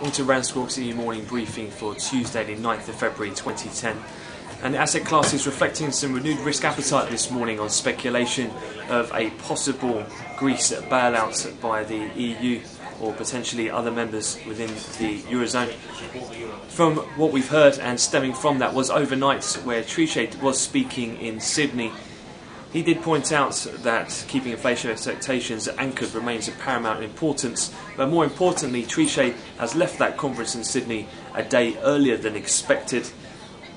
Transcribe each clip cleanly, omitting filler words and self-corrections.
Into RANsquawk's morning briefing for Tuesday the 9th of February 2010. And the asset class is reflecting some renewed risk appetite this morning on speculation of a possible Greece bailout by the EU or potentially other members within the Eurozone. From what we've heard and stemming from that was overnight where Trichet was speaking in Sydney. He did point out that keeping inflation expectations anchored remains of paramount importance, but more importantly, Trichet has left that conference in Sydney a day earlier than expected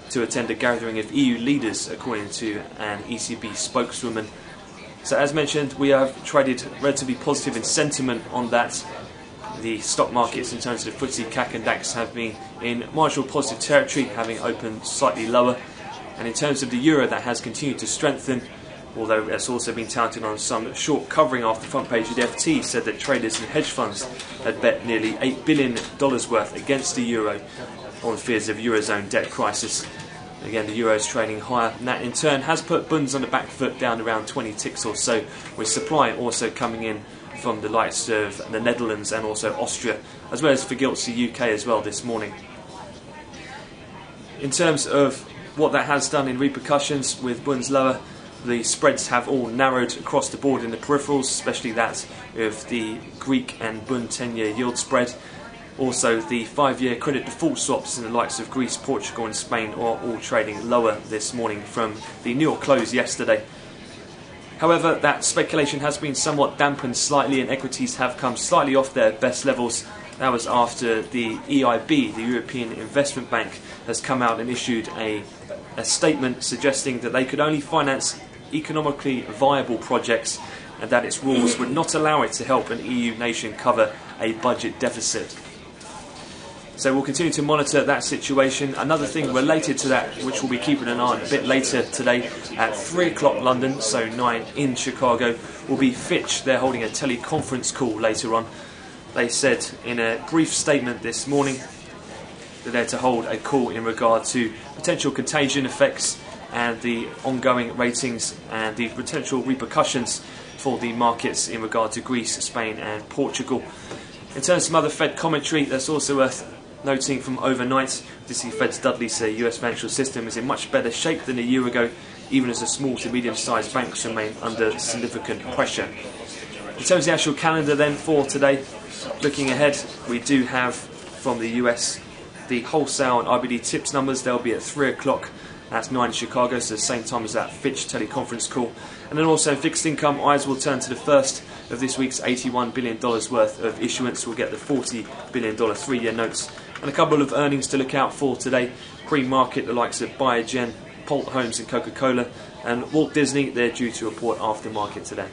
to attend a gathering of EU leaders, according to an ECB spokeswoman. So as mentioned, we have traded relatively positive in sentiment on that. The stock markets in terms of the FTSE, CAC and DAX have been in marginal positive territory, having opened slightly lower. And in terms of the euro, that has continued to strengthen, although it's also been touted on some short covering after the front page of the FT said that traders and hedge funds had bet nearly $8 billion worth against the euro on fears of Eurozone debt crisis. Again, the euro is trading higher, and that in turn has put bunds on the back foot down around 20 ticks or so, with supply also coming in from the likes of the Netherlands and also Austria, as well as for gilts the UK as well this morning. In terms of what that has done in repercussions with bunds lower, the spreads have all narrowed across the board in the peripherals, especially that of the Greek and Bund 10-year yield spread. Also, the 5-year credit default swaps in the likes of Greece, Portugal and Spain are all trading lower this morning from the New York close yesterday. However, that speculation has been somewhat dampened slightly and equities have come slightly off their best levels. That was after the EIB, the European Investment Bank, has come out and issued a statement suggesting that they could only finance economically viable projects and that its rules would not allow it to help an EU nation cover a budget deficit. So we'll continue to monitor that situation. Another thing related to that, which we'll be keeping an eye on a bit later today at 3 o'clock London, so 9 in Chicago, will be Fitch. They're holding a teleconference call later on. They said in a brief statement this morning that they're to hold a call in regard to potential contagion effects and the ongoing ratings and the potential repercussions for the markets in regard to Greece, Spain and Portugal. In terms of some other Fed commentary, that's also worth noting from overnight. The Fed's Dudley say US financial system is in much better shape than a year ago, even as the small to medium-sized banks remain under significant pressure. In terms of the actual calendar then for today, looking ahead, we do have from the US the wholesale and IBD tips numbers. They'll be at 3 o'clock. That's 9 in Chicago, so the same time as that Fitch teleconference call. And then also fixed income, eyes will turn to the first of this week's $81 billion worth of issuance. We'll get the $40 billion 3-year notes. And a couple of earnings to look out for today. Pre-market, the likes of Biogen, Pult Homes and Coca-Cola. And Walt Disney, they're due to report after market today.